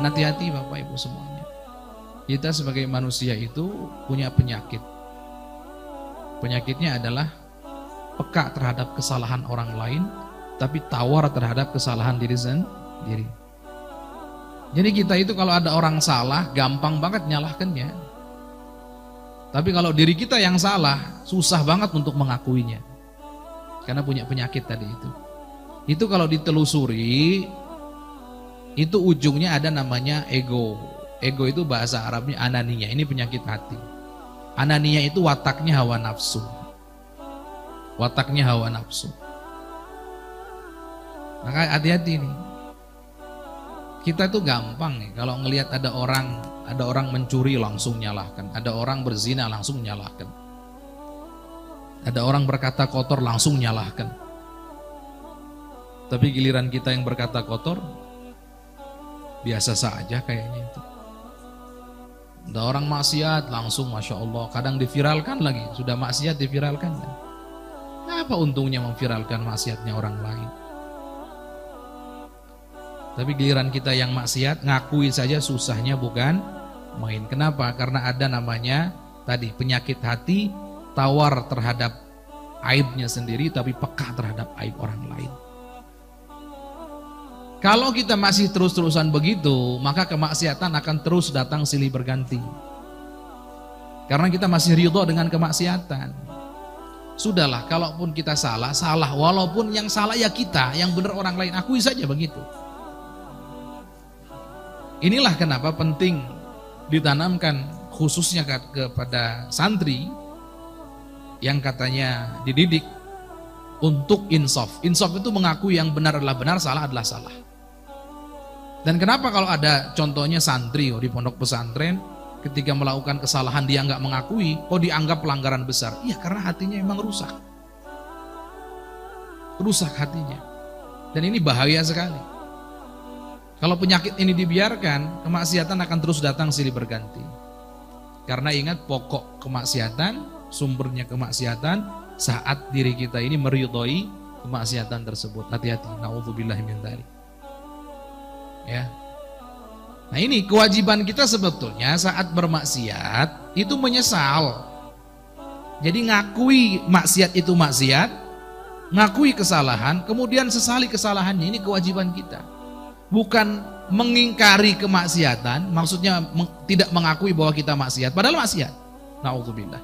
Dan hati-hati Bapak Ibu semuanya. Kita sebagai manusia itu punya penyakit. Penyakitnya adalah peka terhadap kesalahan orang lain, tapi tawar terhadap kesalahan diri sendiri. Jadi kita itu kalau ada orang salah, gampang banget nyalahkannya. Tapi kalau diri kita yang salah, susah banget untuk mengakuinya. Karena punya penyakit tadi itu. Itu kalau ditelusuri, itu ujungnya ada namanya ego. Ego itu bahasa Arabnya anania, ini penyakit hati. Anania itu wataknya hawa nafsu. Wataknya hawa nafsu. Maka hati-hati nih. Kita tuh gampang nih kalau ngelihat ada orang mencuri langsung nyalahkan, ada orang berzina langsung nyalahkan, ada orang berkata kotor langsung nyalahkan. Tapi giliran kita yang berkata kotor biasa saja kayaknya itu. Ada orang maksiat langsung Masya Allah, kadang diviralkan lagi, sudah maksiat diviralkan. Apa untungnya memviralkan maksiatnya orang lain? Tapi giliran kita yang maksiat, ngakui saja susahnya bukan main. Kenapa? Karena ada namanya tadi penyakit hati, tawar terhadap aibnya sendiri, tapi peka terhadap aib orang lain. Kalau kita masih terus-terusan begitu, maka kemaksiatan akan terus datang silih berganti. Karena kita masih ridho dengan kemaksiatan. Sudahlah, kalaupun kita salah, walaupun yang salah ya kita, yang benar orang lain, akui saja begitu. Inilah kenapa penting ditanamkan khususnya kepada santri yang katanya dididik untuk insaf. Insaf itu mengakui yang benar adalah benar, salah adalah salah. Dan kenapa kalau ada contohnya santri di pondok pesantren ketika melakukan kesalahan dia nggak mengakui, dianggap pelanggaran besar? Iya, karena hatinya emang rusak. Rusak hatinya. Dan ini bahaya sekali. Kalau penyakit ini dibiarkan, kemaksiatan akan terus datang silih berganti. Karena ingat pokok kemaksiatan, sumbernya kemaksiatan saat diri kita ini meridhoi kemaksiatan tersebut. Hati-hati, naudzubillah min dzalik. Ya. Nah, ini kewajiban kita sebetulnya saat bermaksiat itu menyesal. Jadi ngakui maksiat itu maksiat, ngakui kesalahan, kemudian sesali kesalahannya. Ini kewajiban kita. Bukan mengingkari kemaksiatan, maksudnya tidak mengakui bahwa kita maksiat, padahal maksiat. Naudzubillah.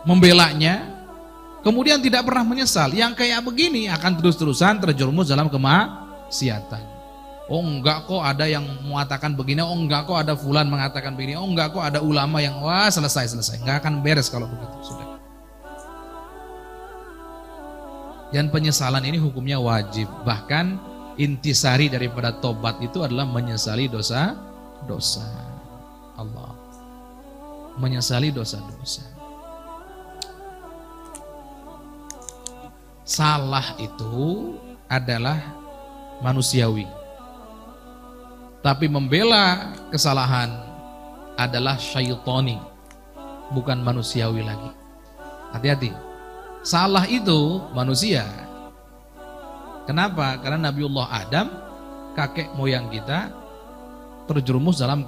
Membelanya, kemudian tidak pernah menyesal. Yang kayak begini akan terus-terusan terjerumus dalam kemaksiatan. Oh enggak kok ada yang mengatakan begini, oh enggak kok ada fulan mengatakan begini, oh enggak kok ada ulama yang wah selesai. Enggak akan beres kalau begitu, sudah. Dan penyesalan ini hukumnya wajib. Bahkan intisari daripada tobat itu adalah menyesali dosa-dosa. Allah. Menyesali dosa-dosa. Salah itu adalah manusiawi. Tapi membela kesalahan adalah syaitani, bukan manusiawi lagi. Hati-hati. Salah itu manusia. Kenapa? Karena Nabiullah Adam, kakek moyang kita, terjerumus dalam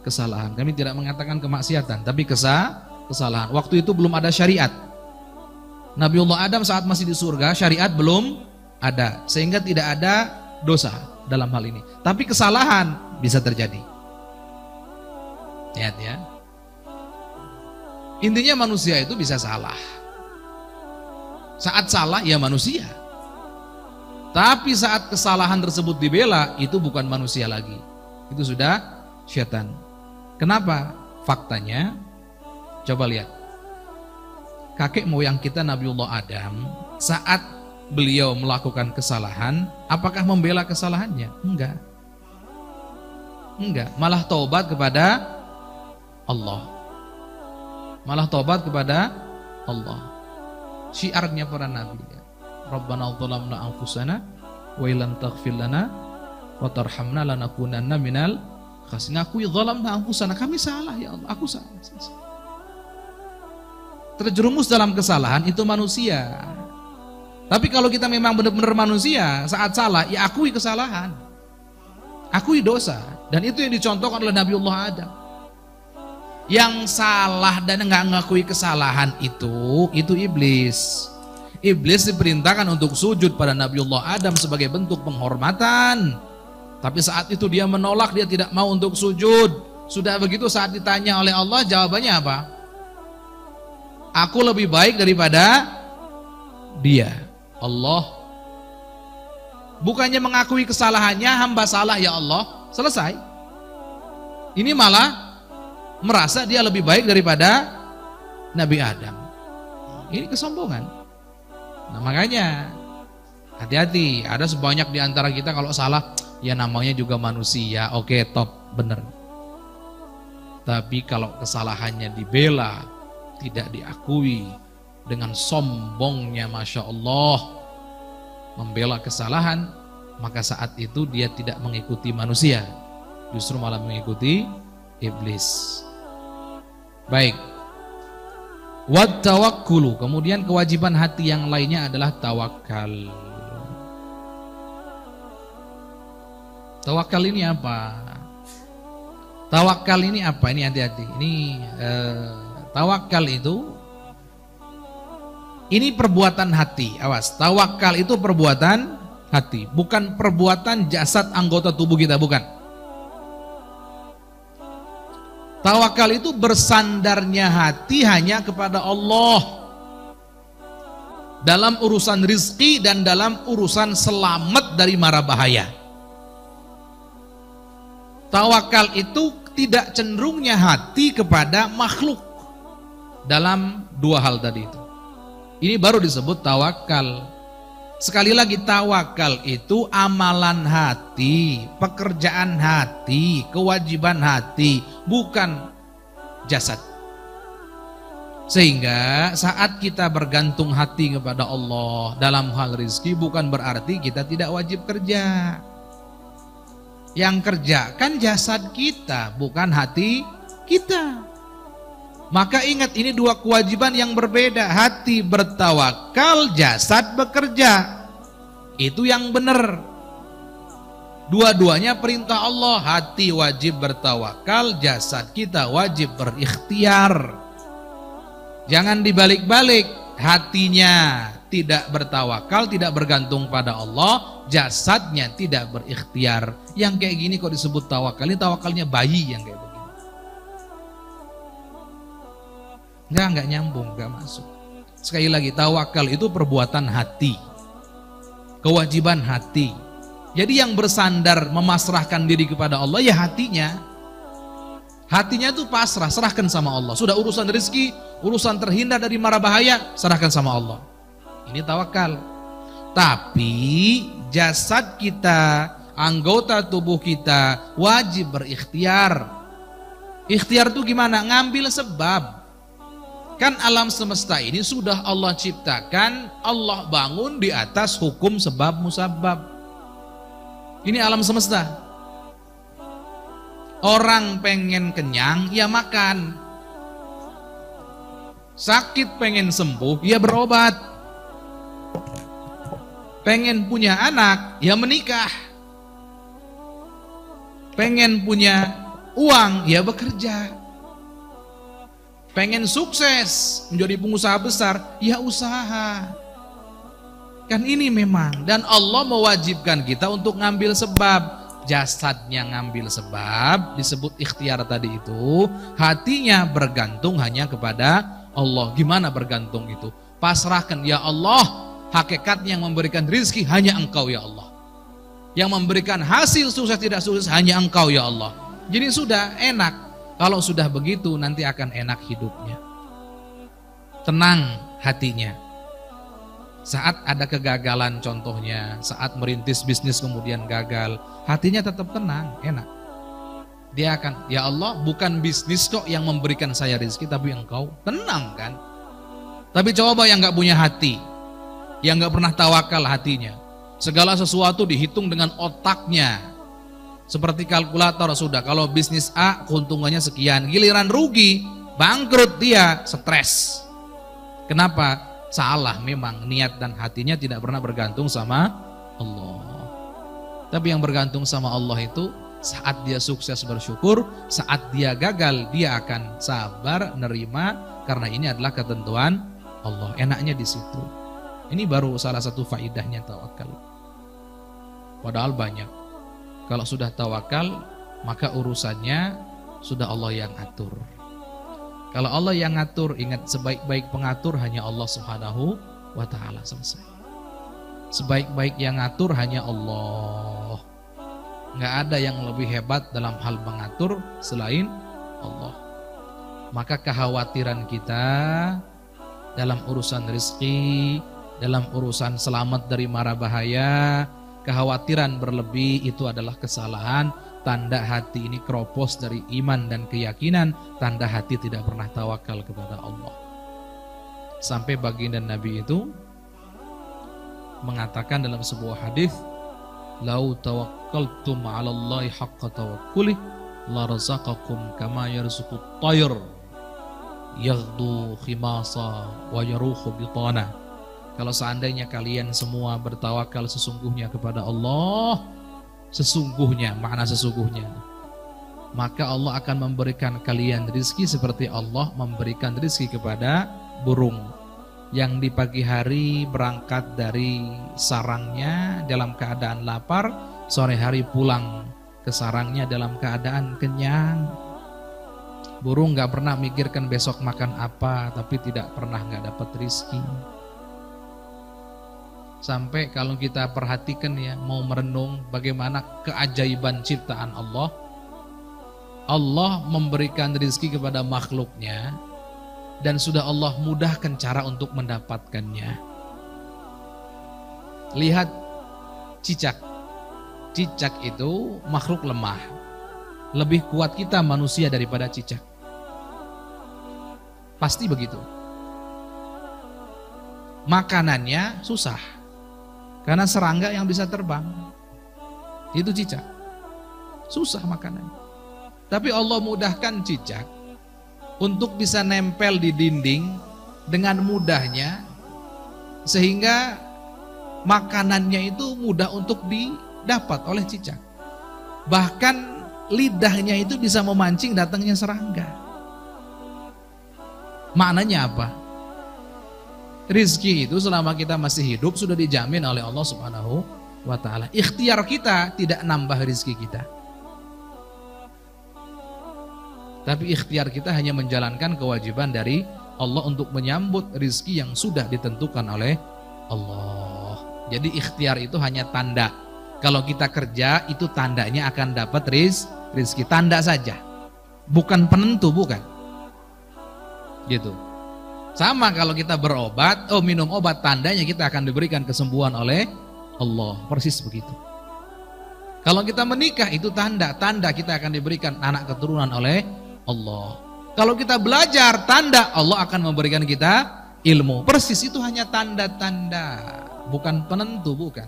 kesalahan. Kami tidak mengatakan kemaksiatan, tapi kesalahan. Waktu itu belum ada syariat. Nabiullah Adam saat masih di surga, syariat belum ada, sehingga tidak ada dosa dalam hal ini. Tapi kesalahan bisa terjadi. Lihat ya. Intinya manusia itu bisa salah. Saat salah ya manusia. Tapi saat kesalahan tersebut dibela, itu bukan manusia lagi. Itu sudah syaitan. Kenapa? Faktanya, coba lihat. Kakek moyang kita Nabiullah Adam, saat beliau melakukan kesalahan, apakah membela kesalahannya? Enggak. Enggak, malah taubat kepada Allah. Malah taubat kepada Allah. Syiarnya para nabi. Rabbana dhalamna anfusana wa illam taghfir lana wa tarhamna lanakunanna minal khasirin. Ngakui dhalamna anfusana, kami salah ya Allah, aku salah. Terjerumus dalam kesalahan itu manusia. Tapi kalau kita memang benar-benar manusia, saat salah ya akui kesalahan. Akui dosa. Dan itu yang dicontohkan oleh Nabiullah Adam. Yang salah dan nggak ngakui kesalahan itu iblis. Iblis diperintahkan untuk sujud pada Nabiullah Adam sebagai bentuk penghormatan. Tapi saat itu dia menolak, dia tidak mau untuk sujud. Sudah begitu saat ditanya oleh Allah, jawabannya apa? Aku lebih baik daripada dia. Allah bukannya mengakui kesalahannya, hamba salah ya Allah, selesai. Ini malah merasa dia lebih baik daripada Nabi Adam. Ini kesombongan. Nah makanya hati-hati. Ada sebanyak di antara kita kalau salah, ya namanya juga manusia, oke top, bener. Tapi kalau kesalahannya dibela, tidak diakui, dengan sombongnya Masya Allah membela kesalahan, maka saat itu dia tidak mengikuti manusia, justru malah mengikuti iblis. Baik. Wat tawakkulu, kemudian kewajiban hati yang lainnya adalah tawakal. Tawakal ini apa? Tawakal ini apa? Ini hati-hati. Ini tawakal itu ini perbuatan hati. Awas, tawakal itu perbuatan hati, bukan perbuatan jasad anggota tubuh kita, bukan. Tawakal itu bersandarnya hati hanya kepada Allah dalam urusan rizki dan dalam urusan selamat dari mara bahaya. Tawakal itu tidak cenderungnya hati kepada makhluk dalam dua hal tadi itu. Ini baru disebut tawakal. Sekali lagi, tawakal itu amalan hati, pekerjaan hati, kewajiban hati, bukan jasad. Sehingga saat kita bergantung hati kepada Allah dalam hal rizki, bukan berarti kita tidak wajib kerja. Yang kerja kan jasad kita, bukan hati kita. Maka ingat, ini dua kewajiban yang berbeda. Hati bertawakal, jasad bekerja. Itu yang benar. Dua-duanya perintah Allah. Hati wajib bertawakal, jasad kita wajib berikhtiar. Jangan dibalik-balik. Hatinya tidak bertawakal, tidak bergantung pada Allah, jasadnya tidak berikhtiar. Yang kayak gini kok disebut tawakal? Ini tawakalnya bayi yang kayak begini. Enggak nyambung, enggak masuk. Sekali lagi, tawakal itu perbuatan hati, kewajiban hati. Jadi yang bersandar memasrahkan diri kepada Allah ya hatinya. Hatinya itu pasrah, serahkan sama Allah. Sudah urusan rezeki, urusan terhindar dari mara bahaya, serahkan sama Allah. Ini tawakal. Tapi jasad kita, anggota tubuh kita wajib berikhtiar. Ikhtiar itu gimana? Ngambil sebab. Kan alam semesta ini sudah Allah ciptakan, Allah bangun di atas hukum sebab musabab. Ini alam semesta. Orang pengen kenyang, ya makan. Sakit pengen sembuh, ya berobat. Pengen punya anak, ya menikah. Pengen punya uang, ya bekerja. Pengen sukses menjadi pengusaha besar, ya usaha. Kan ini memang. Dan Allah mewajibkan kita untuk ngambil sebab. Jasadnya ngambil sebab, disebut ikhtiar tadi itu. Hatinya bergantung hanya kepada Allah. Gimana bergantung itu? Pasrahkan, ya Allah, hakikatnya yang memberikan rizki hanya Engkau ya Allah. Yang memberikan hasil sukses tidak sukses hanya Engkau ya Allah. Jadi sudah enak. Kalau sudah begitu nanti akan enak hidupnya. Tenang hatinya. Saat ada kegagalan contohnya, saat merintis bisnis kemudian gagal, hatinya tetap tenang, enak. Dia akan, ya Allah, bukan bisnis kok yang memberikan saya rezeki, tapi Engkau. Tenang kan? Tapi coba yang gak punya hati, yang gak pernah tawakal hatinya, segala sesuatu dihitung dengan otaknya. Seperti kalkulator, sudah kalau bisnis A keuntungannya sekian, giliran rugi, bangkrut dia, stres. Kenapa? Salah memang, niat dan hatinya tidak pernah bergantung sama Allah. Tapi yang bergantung sama Allah itu saat dia sukses bersyukur, saat dia gagal dia akan sabar, nerima, karena ini adalah ketentuan Allah. Enaknya di situ. Ini baru salah satu faidahnya tawakal. Padahal banyak. Kalau sudah tawakal, maka urusannya sudah Allah yang atur. Kalau Allah yang ngatur, ingat sebaik-baik pengatur hanya Allah Subhanahu wa ta'ala. Selesai. Sebaik-baik yang ngatur hanya Allah. Nggak ada yang lebih hebat dalam hal mengatur selain Allah. Maka kekhawatiran kita dalam urusan rezeki, dalam urusan selamat dari mara bahaya, kekhawatiran berlebih itu adalah kesalahan. Tanda hati ini keropos dari iman dan keyakinan. Tanda hati tidak pernah tawakal kepada Allah. Sampai baginda Nabi itu mengatakan dalam sebuah hadis, "Lau tawakkaltum 'ala Allahi haqqa tawakkuli la razaqakum kama yarzuqut tayr yaghdu khimasa wa yaruhu bitana." Kalau seandainya kalian semua bertawakal sesungguhnya kepada Allah, sesungguhnya, makna sesungguhnya, maka Allah akan memberikan kalian rizki seperti Allah memberikan rizki kepada burung yang di pagi hari berangkat dari sarangnya dalam keadaan lapar, sore hari pulang ke sarangnya dalam keadaan kenyang. Burung gak pernah mikirkan besok makan apa, tapi tidak pernah gak dapat rizki. Sampai kalau kita perhatikan ya, mau merenung bagaimana keajaiban ciptaan Allah. Allah memberikan rizki kepada makhluknya, dan sudah Allah mudahkan cara untuk mendapatkannya. Lihat cicak. Cicak itu makhluk lemah. Lebih kuat kita manusia daripada cicak. Pasti begitu. Makanannya susah. Karena serangga yang bisa terbang. Itu cicak. Susah makanannya. Tapi Allah mudahkan cicak untuk bisa nempel di dinding dengan mudahnya, sehingga makanannya itu mudah untuk didapat oleh cicak. Bahkan lidahnya itu bisa memancing datangnya serangga. Maknanya apa? Rizki itu selama kita masih hidup sudah dijamin oleh Allah Subhanahu wa ta'ala. Ikhtiar kita tidak nambah rizki kita, tapi ikhtiar kita hanya menjalankan kewajiban dari Allah untuk menyambut rizki yang sudah ditentukan oleh Allah. Jadi ikhtiar itu hanya tanda. Kalau kita kerja itu tandanya akan dapat rizki. Tanda saja, bukan penentu, bukan. Gitu. Sama kalau kita berobat, minum obat, tandanya kita akan diberikan kesembuhan oleh Allah. Persis begitu. Kalau kita menikah itu tanda kita akan diberikan anak keturunan oleh Allah. Kalau kita belajar, tanda Allah akan memberikan kita ilmu. Persis, itu hanya tanda-tanda, bukan penentu, bukan.